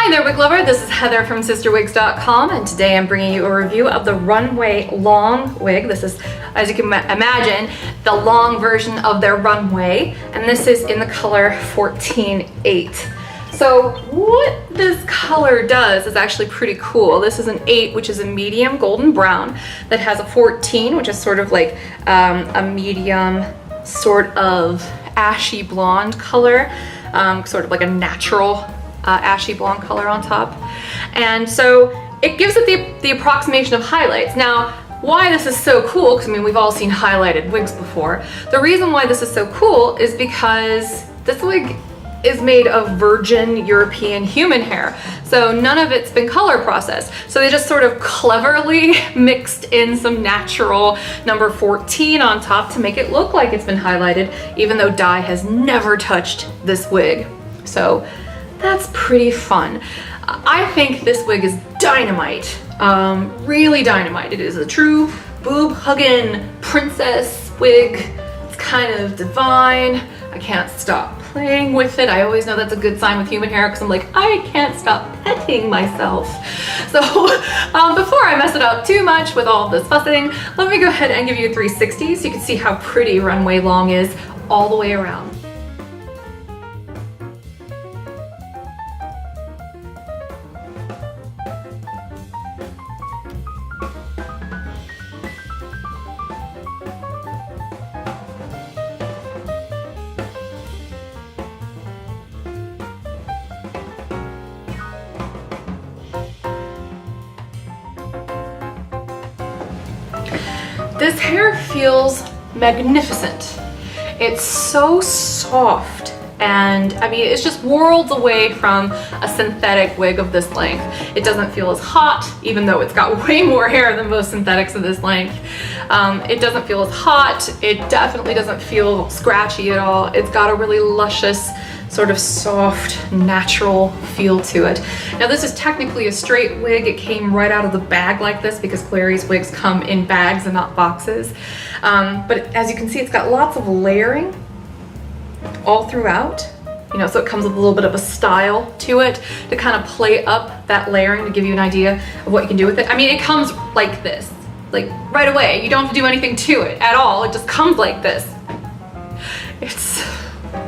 Hi there, wig lover. This is Heather from CysterWigs.com, and today I'm bringing you a review of the Runway long wig. This is, as you can imagine, the long version of their Runway, and this is in the color 14-8. So what this color does is actually pretty cool. This is an 8, which is a medium golden brown, that has a 14, which is sort of like a medium sort of ashy blonde color, sort of like a natural ashy blonde color on top. And so it gives it the approximation of highlights. Now, why this is so cool, because I mean we've all seen highlighted wigs before. The reason why this is so cool is because this wig is made of virgin European human hair. So none of it's been color processed. So they just sort of cleverly mixed in some natural number 14 on top to make it look like it's been highlighted, even though dye has never touched this wig. So that's pretty fun. I think this wig is dynamite, really dynamite. It is a true boob-hugging princess wig. It's kind of divine. I can't stop playing with it. I always know that's a good sign with human hair because I'm like, I can't stop petting myself. So before I mess it up too much with all this fussing, let me go ahead and give you a 360 so you can see how pretty Runway long is all the way around. This hair feels magnificent. It's so soft, and I mean it's just worlds away from a synthetic wig of this length. It doesn't feel as hot, even though it's got way more hair than most synthetics of this length. It doesn't feel as hot. It definitely doesn't feel scratchy at all. It's got a really luscious, sort of soft, natural feel to it. Now this is technically a straight wig. It came right out of the bag like this because Clary's wigs come in bags and not boxes. But as you can see, it's got lots of layering all throughout. You know, so it comes with a little bit of a style to it to kind of play up that layering to give you an idea of what you can do with it. I mean, it comes like this, like right away. You don't have to do anything to it at all. It just comes like this. It's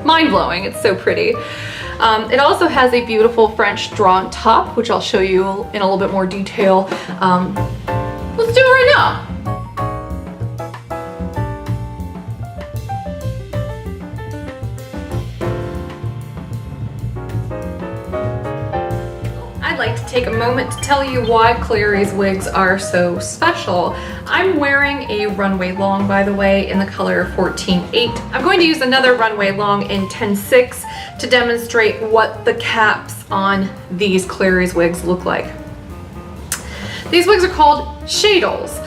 mind-blowing. It's so pretty. It also has a beautiful French drawn top, which I'll show you in a little bit more detail. Let's do it right now. I'd like to take a moment to tell you why Clary's wigs are so special. I'm wearing a Runway long, by the way, in the color 14-8. I'm going to use another Runway long in 10-6 to demonstrate what the caps on these Clary's wigs look like. These wigs are called shadles,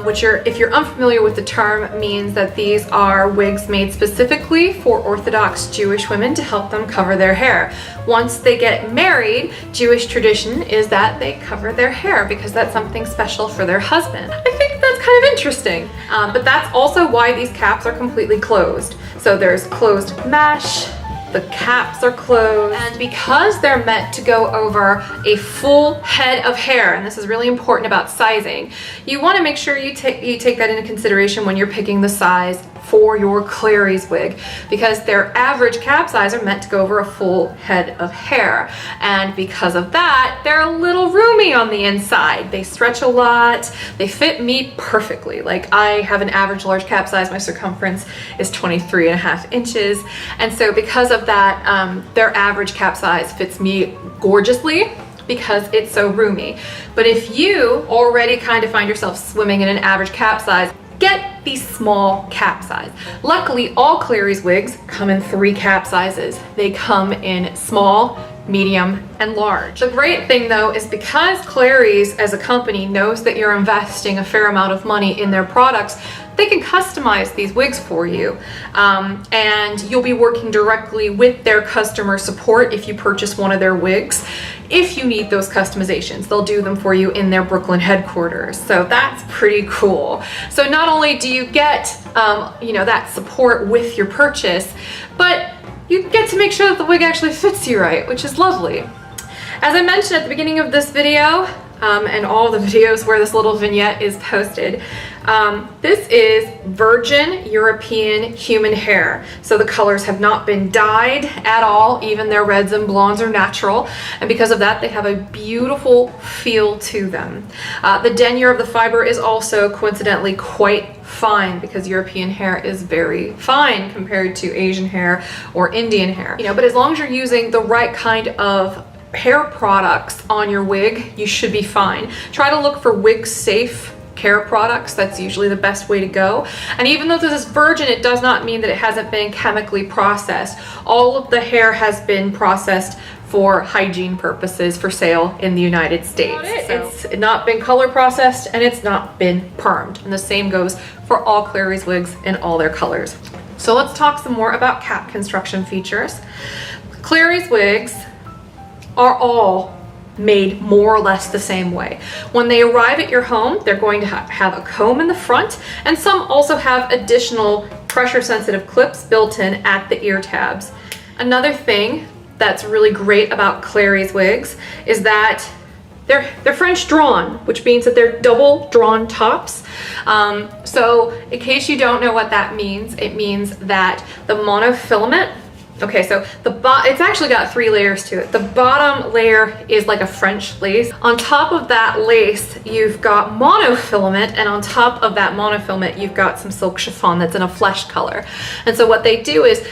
which are, if you're unfamiliar with the term, means that these are wigs made specifically for Orthodox Jewish women to help them cover their hair. Once they get married, Jewish tradition is that they cover their hair because that's something special for their husband. I think that's kind of interesting, but that's also why these caps are completely closed. So there's closed mesh, the caps are closed, and because they're meant to go over a full head of hair, and this is really important about sizing, you want to make sure you take that into consideration when you're picking the size for your Clary's wig, because their average cap size are meant to go over a full head of hair, and because of that they're a little roomy on the inside. They stretch a lot. They fit me perfectly. Like, I have an average large cap size. My circumference is 23.5 inches, and so because of that their average cap size fits me gorgeously because it's so roomy. But if you already kind of find yourself swimming in an average cap size, get the small cap size. Luckily, all Clary's wigs come in 3 cap sizes. They come in small, medium, and large. The great thing though is because Clary's as a company knows that you're investing a fair amount of money in their products, they can customize these wigs for you, and you'll be working directly with their customer support if you purchase one of their wigs. If you need those customizations, they'll do them for you in their Brooklyn headquarters. So that's pretty cool. So not only do you get that support with your purchase, but you get to make sure that the wig actually fits you right, which is lovely. As I mentioned at the beginning of this video, and all the videos where this little vignette is posted, this is virgin European human hair. So the colors have not been dyed at all, even their reds and blondes are natural, and because of that they have a beautiful feel to them. The denier of the fiber is also coincidentally quite fine, because European hair is very fine compared to Asian hair or Indian hair. You know, but as long as you're using the right kind of hair products on your wig, you should be fine. Try to look for wig safe care products. That's usually the best way to go. And even though this is virgin, it does not mean that it hasn't been chemically processed. All of the hair has been processed for hygiene purposes for sale in the United States. It's not been color processed and it's not been permed. And the same goes for all Clary's wigs in all their colors. So let's talk some more about cap construction features. Clary's wigs are all made more or less the same way. When they arrive at your home, they're going to have a comb in the front, and some also have additional pressure sensitive clips built in at the ear tabs. Another thing that's really great about Clary's wigs is that they're French drawn, which means that they're double drawn tops. So in case you don't know what that means, it means that the monofilament, okay, so it's actually got 3 layers to it. The bottom layer is like a French lace. On top of that lace, you've got monofilament, and on top of that monofilament, you've got some silk chiffon that's in a flesh color. And so what they do is,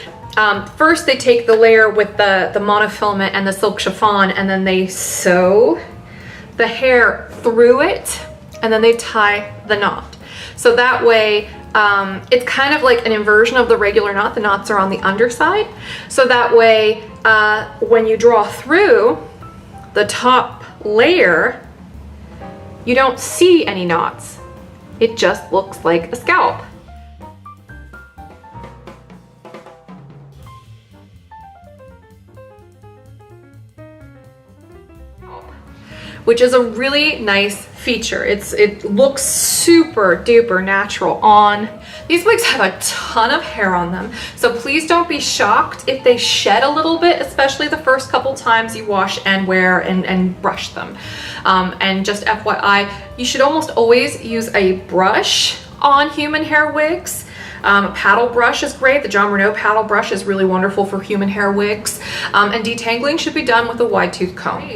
first they take the layer with the monofilament and the silk chiffon, and then they sew the hair through it, and then they tie the knot. So that way, it's kind of like an inversion of the regular knot. The knots are on the underside. So that way, when you draw through the top layer, you don't see any knots. It just looks like a scalp. Which is a really nice feature. It looks super duper natural on. These wigs have a ton of hair on them, so please don't be shocked if they shed a little bit, especially the first couple times you wash and wear and brush them. And just FYI, you should almost always use a brush on human hair wigs. A paddle brush is great. The John Renault paddle brush is really wonderful for human hair wigs. And detangling should be done with a wide tooth comb.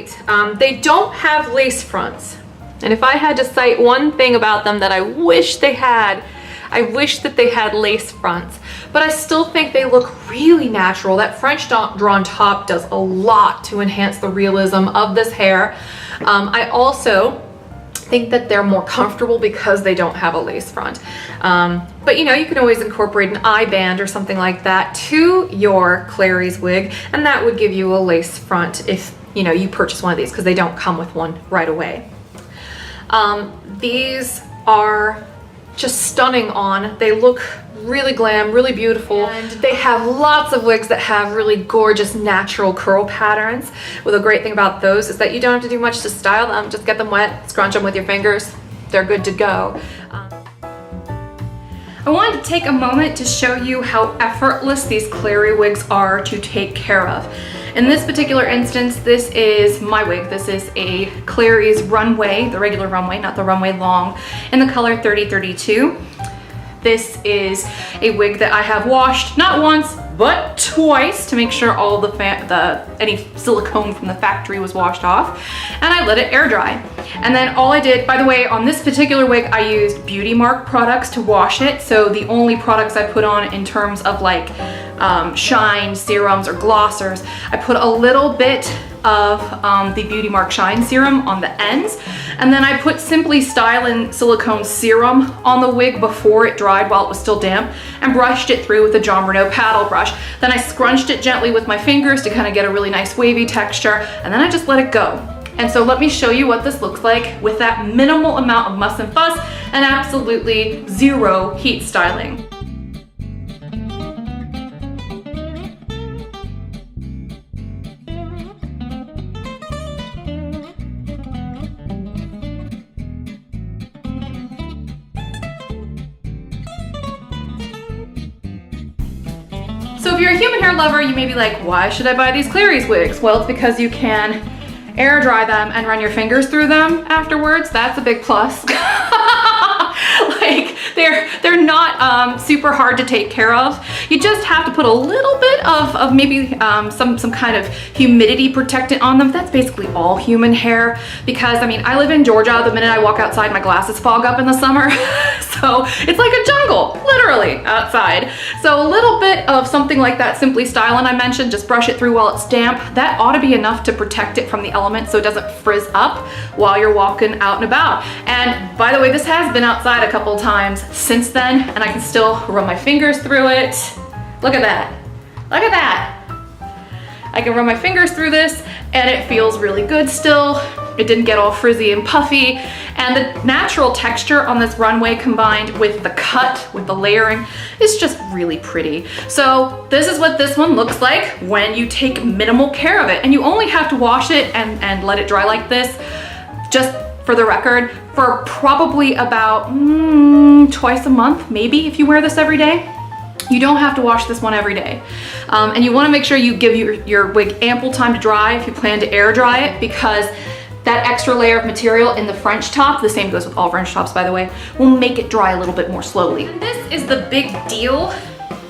They don't have lace fronts. And if I had to cite one thing about them that I wish they had, I wish that they had lace fronts. But I still think they look really natural. That French drawn top does a lot to enhance the realism of this hair. I also think that they're more comfortable because they don't have a lace front. But you know, you can always incorporate an eye band or something like that to your Clary's wig, and that would give you a lace front if you know you purchase one of these, because they don't come with one right away. These are just stunning on. They look really glam, really beautiful, and they have lots of wigs that have really gorgeous natural curl patterns. Well, the great thing about those is that you don't have to do much to style them. Just get them wet, scrunch them with your fingers, they're good to go. I wanted to take a moment to show you how effortless these Clary wigs are to take care of. In this particular instance, this is my wig. This is a Clary's Runway, the regular Runway, not the Runway Long, in the color 3032. This is a wig that I have washed not once, but twice to make sure all any silicone from the factory was washed off, and I let it air dry. And then all I did, by the way, on this particular wig, I used Beauty Mark products to wash it. So the only products I put on in terms of like shine serums or glossers, I put a little bit of the Beauty Mark Shine Serum on the ends, and then I put Simply Stylin' silicone serum on the wig before it dried while it was still damp, and brushed it through with a John Renault paddle brush. Then I scrunched it gently with my fingers to kind of get a really nice wavy texture, and then I just let it go. And so let me show you what this looks like with that minimal amount of muss and fuss and absolutely zero heat styling. So if you're a human hair lover, you may be like, why should I buy these Clary's wigs? Well, it's because you can air dry them and run your fingers through them afterwards, that's a big plus. Like they're not super hard to take care of. You just have to put a little bit of maybe some kind of humidity protectant on them. That's basically all human hair, because I mean, I live in Georgia. The minute I walk outside, my glasses fog up in the summer. So it's like a jungle, literally, outside. So a little bit of something like that Simply Stylin' I mentioned, just brush it through while it's damp. That ought to be enough to protect it from the elements so it doesn't frizz up while you're walking out and about. And by the way, this has been outside a couple times since then, and I can still run my fingers through it. Look at that. Look at that. I can run my fingers through this and it feels really good still. It didn't get all frizzy and puffy. And the natural texture on this Runway combined with the cut, with the layering, is just really pretty. So this is what this one looks like when you take minimal care of it. And you only have to wash it and let it dry like this, just for the record, for probably about twice a month, maybe, if you wear this every day. You don't have to wash this one every day. And you wanna make sure you give your wig ample time to dry if you plan to air dry it, because that extra layer of material in the French top, the same goes with all French tops by the way, will make it dry a little bit more slowly. And this is the big deal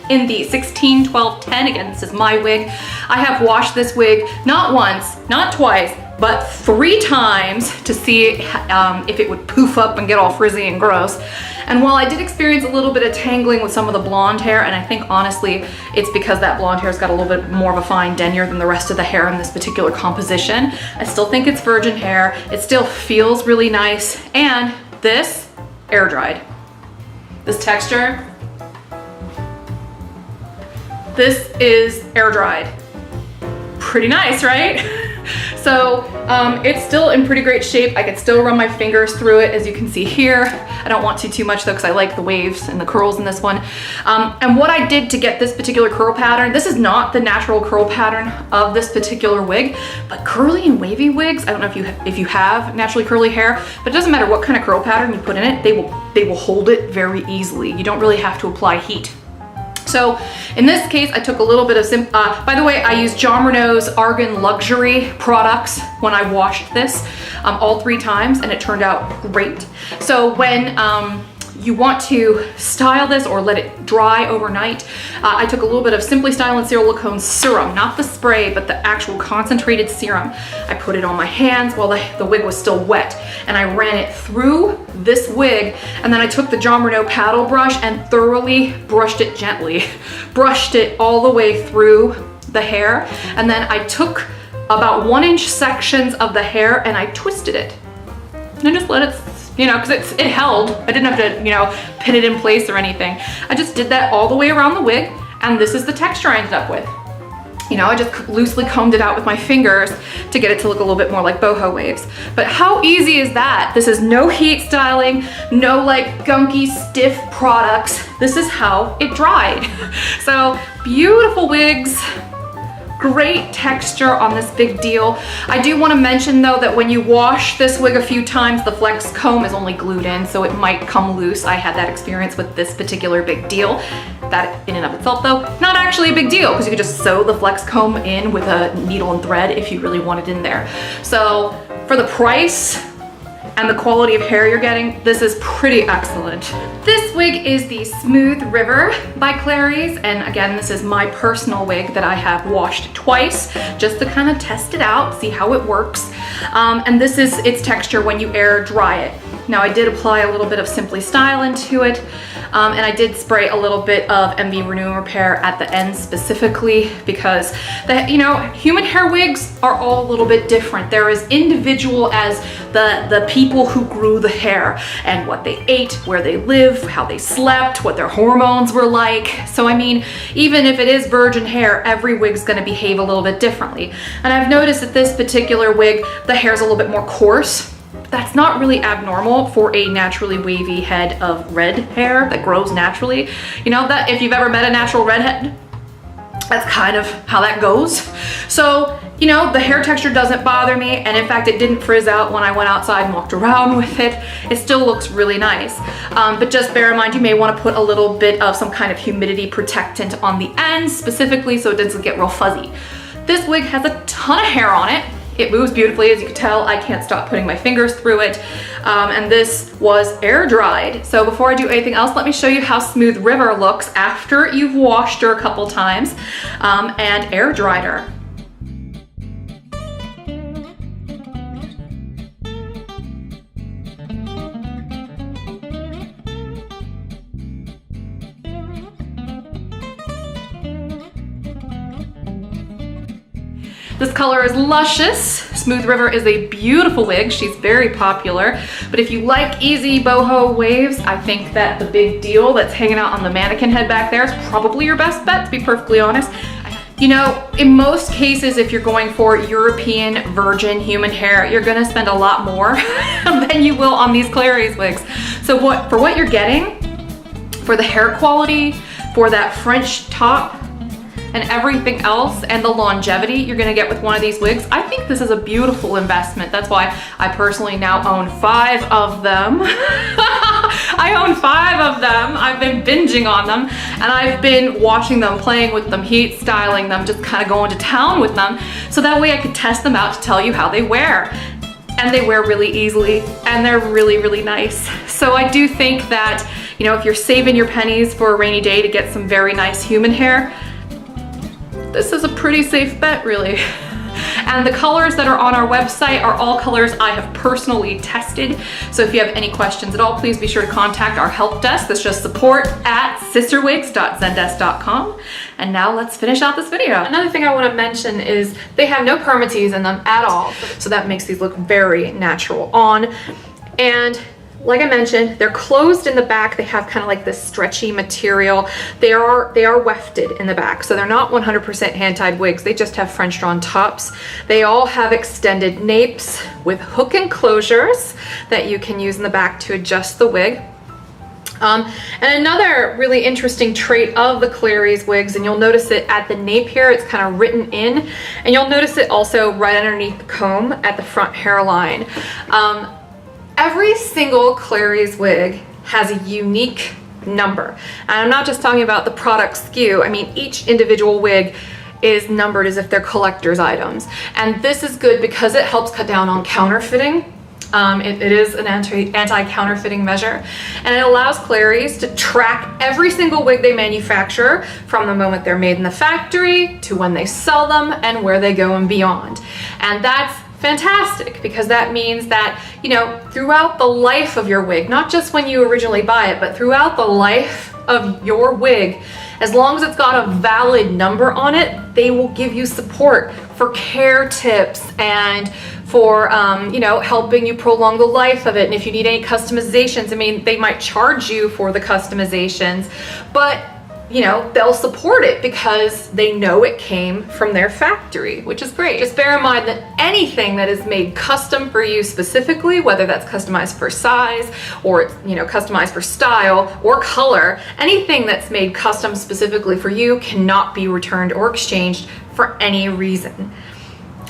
in the 16, 12, 10. Again, this is my wig. I have washed this wig not once, not twice, but 3 times to see if it would poof up and get all frizzy and gross. And while I did experience a little bit of tangling with some of the blonde hair, and I think honestly it's because that blonde hair's got a little bit more of a fine denier than the rest of the hair in this particular composition, I still think it's virgin hair. It still feels really nice, and this air dried. This texture, this is air dried. Pretty nice, right? So it's still in pretty great shape. I could still run my fingers through it, as you can see here. I don't want to too much though, because I like the waves and the curls in this one. And what I did to get this particular curl pattern, this is not the natural curl pattern of this particular wig, but curly and wavy wigs, I don't know if you have naturally curly hair, but it doesn't matter what kind of curl pattern you put in it, they will hold it very easily. You don't really have to apply heat. So in this case, I took a little bit of, by the way, I used Jon Renau's Argan Luxury products when I washed this all 3 times, and it turned out great. So when you want to style this or let it dry overnight, I took a little bit of Simply Stylin' Silicone Serum, not the spray, but the actual concentrated serum. I put it on my hands while the wig was still wet, and I ran it through this wig, and then I took the Jon Renau paddle brush and thoroughly brushed it gently, brushed it all the way through the hair, and then I took about 1-inch sections of the hair and I twisted it. And I just let it, you know, because it held. I didn't have to, you know, pin it in place or anything. I just did that all the way around the wig, and this is the texture I ended up with. You know, I just loosely combed it out with my fingers to get it to look a little bit more like boho waves. But how easy is that? This is no heat styling, no like gunky, stiff products. This is how it dried. So beautiful wigs. Great texture on this big deal. I do want to mention though that when you wash this wig a few times, the flex comb is only glued in, so it might come loose. I had that experience with this particular big deal. That in and of itself though, not actually a big deal, because you could just sew the flex comb in with a needle and thread if you really want it in there. So for the price and the quality of hair you're getting, this is pretty excellent. This wig is the Smooth River by Clary's, and again, this is my personal wig that I have washed twice just to kind of test it out, see how it works. And this is its texture when you air dry it. Now I did apply a little bit of Simply Stylin' to it, and I did spray a little bit of MV Renew and Repair at the end specifically because you know, human hair wigs are all a little bit different. They're as individual as the people who grew the hair and what they ate, where they live, how they slept, what their hormones were like. So I mean, even if it is virgin hair, every wig's gonna behave a little bit differently. And I've noticed that this particular wig, the hair's a little bit more coarse. That's not really abnormal for a naturally wavy head of red hair that grows naturally. You know, that if you've ever met a natural redhead, that's kind of how that goes. So, you know, the hair texture doesn't bother me, and in fact, it didn't frizz out when I went outside and walked around with it. It still looks really nice. But just bear in mind, you may want to put a little bit of some kind of humidity protectant on the ends, specifically so it doesn't get real fuzzy. This wig has a ton of hair on it. It moves beautifully, as you can tell. I can't stop putting my fingers through it. And this was air dried. So before I do anything else, let me show you how Smooth River looks after you've washed her a couple times and air dried her. This color is luscious. Smooth River is a beautiful wig. She's very popular. But if you like easy boho waves, I think that the big deal that's hanging out on the mannequin head back there is probably your best bet, to be perfectly honest. You know, in most cases, if you're going for European virgin human hair, you're gonna spend a lot more than you will on these Clary's wigs. So for what you're getting, for the hair quality, for that French top, and everything else, and the longevity you're gonna get with one of these wigs, I think this is a beautiful investment. That's why I personally now own 5 of them. I own 5 of them. I've been binging on them, and I've been washing them, playing with them, heat styling them, just kind of going to town with them, so that way I could test them out to tell you how they wear. And they wear really easily, and they're really, really nice. So I do think that, you know, if you're saving your pennies for a rainy day to get some very nice human hair, this is a pretty safe bet, really. And the colors that are on our website are all colors I have personally tested. So if you have any questions at all, please be sure to contact our help desk. That's just support@cysterwigs.zendesk.com. And now let's finish out this video. Another thing I want to mention is they have no permatease in them at all. So that makes these look very natural on. And like I mentioned, they're closed in the back. They have kind of like this stretchy material. They are wefted in the back, so they're not 100% hand-tied wigs. They just have French drawn tops. They all have extended napes with hook enclosures that you can use in the back to adjust the wig. And another really interesting trait of the Clary's wigs, and you'll notice it at the nape here, it's kind of written in, and you'll notice it also right underneath the comb at the front hairline. Every single Clary's wig has a unique number. And I'm not just talking about the product SKU. I mean, each individual wig is numbered as if they're collector's items. And this is good because it helps cut down on counterfeiting. It is an anti-counterfeiting measure. And it allows Clary's to track every single wig they manufacture from the moment they're made in the factory to when they sell them and where they go and beyond. And that's fantastic, because that means that, you know, throughout the life of your wig, not just when you originally buy it, but throughout the life of your wig, as long as it's got a valid number on it, they will give you support for care tips and for, you know, helping you prolong the life of it. And if you need any customizations, I mean, they might charge you for the customizations, but you know, they'll support it because they know it came from their factory, which is great. Just bear in mind that anything that is made custom for you specifically, whether that's customized for size or, you know, customized for style or color, anything that's made custom specifically for you cannot be returned or exchanged for any reason.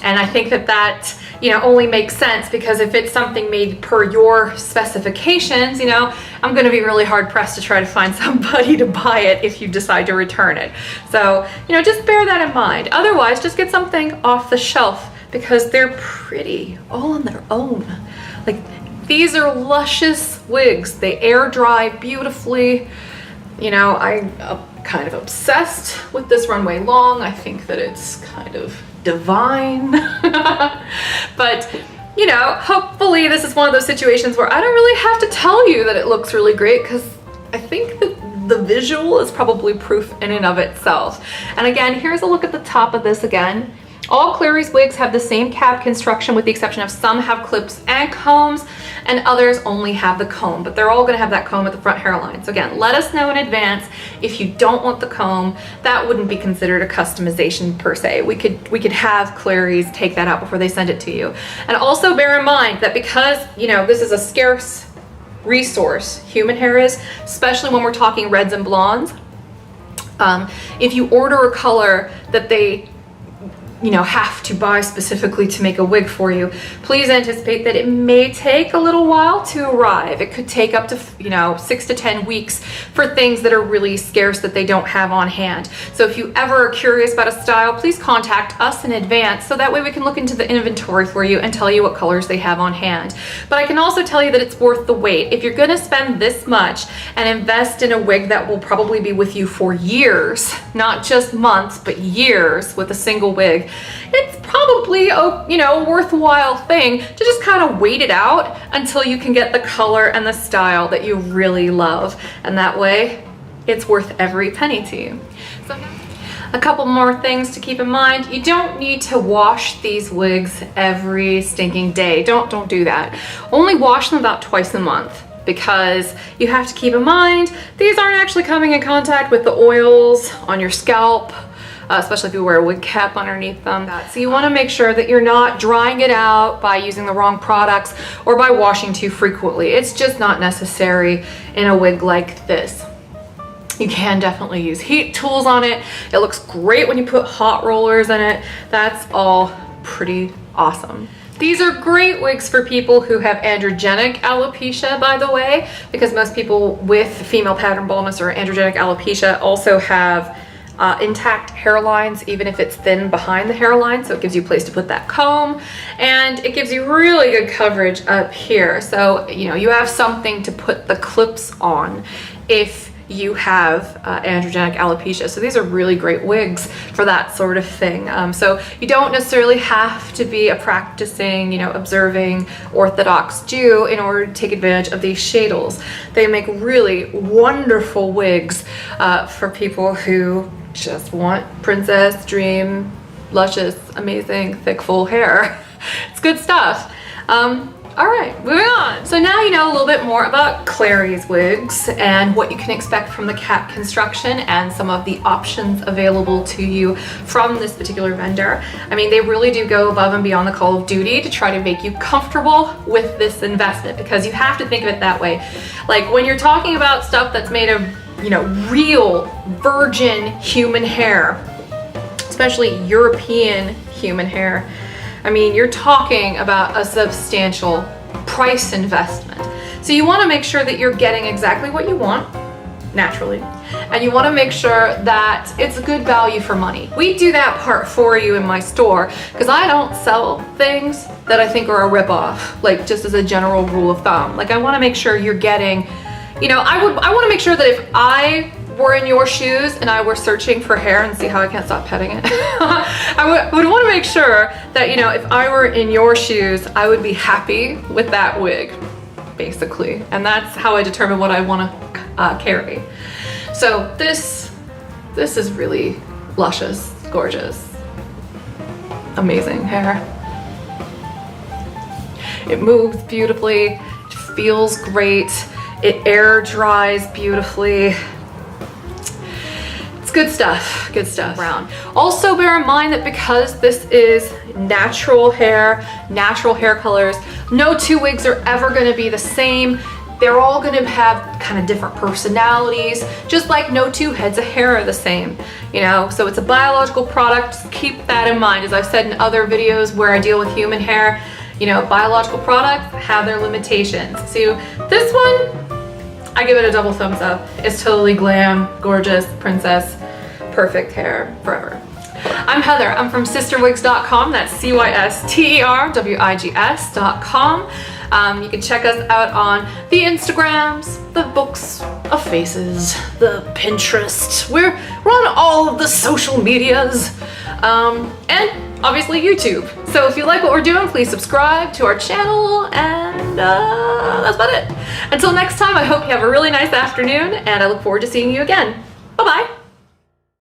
And I think that you know, only makes sense, because if it's something made per your specifications, you know, I'm going to be really hard pressed to try to find somebody to buy it if you decide to return it. So, you know, just bear that in mind. Otherwise, just get something off the shelf, because they're pretty all on their own. Like, these are luscious wigs. They air dry beautifully. You know, I'm kind of obsessed with this Runway long. I think that it's kind of divine. But, you know, hopefully this is one of those situations where I don't really have to tell you that it looks really great, because I think that the visual is probably proof in and of itself. And again, here's a look at the top of this again. All Clary's wigs have the same cap construction, with the exception of some have clips and combs, and others only have the comb, but they're all going to have that comb at the front hairline. So again, let us know in advance if you don't want the comb. That wouldn't be considered a customization per se. We could have Clary's take that out before they send it to you. And also bear in mind that because, you know, this is a scarce resource, human hair is, especially when we're talking reds and blondes, if you order a color that they have to buy specifically to make a wig for you, please anticipate that it may take a little while to arrive. It could take up to 6 to 10 weeks for things that are really scarce that they don't have on hand. So if you ever are curious about a style, please contact us in advance so that way we can look into the inventory for you and tell you what colors they have on hand. But I can also tell you that it's worth the wait. If you're going to spend this much and invest in a wig that will probably be with you for years, not just months but years with a single wig, it's probably a worthwhile thing to just kind of wait it out until you can get the color and the style that you really love, and that way it's worth every penny to you. So a couple more things to keep in mind. You don't need to wash these wigs every stinking day. Don't do that. Only wash them about twice a month, because you have to keep in mind these aren't actually coming in contact with the oils on your scalp, especially if you wear a wig cap underneath them. So you want to make sure that you're not drying it out by using the wrong products or by washing too frequently. It's just not necessary in a wig like this. You can definitely use heat tools on it. It looks great when you put hot rollers in it. That's all pretty awesome. These are great wigs for people who have androgenic alopecia, by the way, because most people with female pattern baldness or androgenic alopecia also have intact hairlines, even if it's thin behind the hairline. So it gives you a place to put that comb, and it gives you really good coverage up here. So, you have something to put the clips on if you have androgenic alopecia. So these are really great wigs for that sort of thing. So you don't necessarily have to be a practicing, observing Orthodox Jew in order to take advantage of these shadels. They make really wonderful wigs for people who just want princess, dream, luscious, amazing, thick, full hair. It's good stuff. All right, moving on. So now you know a little bit more about Clary's wigs and what you can expect from the cap construction and some of the options available to you from this particular vendor. I mean, they really do go above and beyond the call of duty to try to make you comfortable with this investment, because you have to think of it that way. Like when you're talking about stuff that's made of, real virgin human hair, especially European human hair, I mean, you're talking about a substantial price investment. So you want to make sure that you're getting exactly what you want, naturally, and you want to make sure that it's a good value for money. We do that part for you in my store, because I don't sell things that I think are a ripoff, like just as a general rule of thumb. Like I want to make sure you're getting, I want to make sure that if I were in your shoes and I were searching for hair, and see how I can't stop petting it, I would want to make sure that, if I were in your shoes, I would be happy with that wig, basically. And that's how I determine what I want to carry. So this is really luscious, gorgeous, amazing hair. It moves beautifully, it feels great, it air dries beautifully. Good stuff, good stuff. Brown. Also bear in mind that because this is natural hair colors, no two wigs are ever going to be the same. They're all going to have kind of different personalities, just like no two heads of hair are the same, so it's a biological product. Just keep that in mind. As I've said in other videos where I deal with human hair, biological products have their limitations. So this one, I give it a double thumbs up. It's totally glam, gorgeous, princess, perfect hair forever. I'm Heather. I'm from CysterWigs.com. That's CysterWigs.com. You can check us out on the Instagrams, the books of faces, the Pinterest. We're on all of the social medias, and obviously YouTube. So if you like what we're doing, please subscribe to our channel, and that's about it. Until next time, I hope you have a really nice afternoon, and I look forward to seeing you again.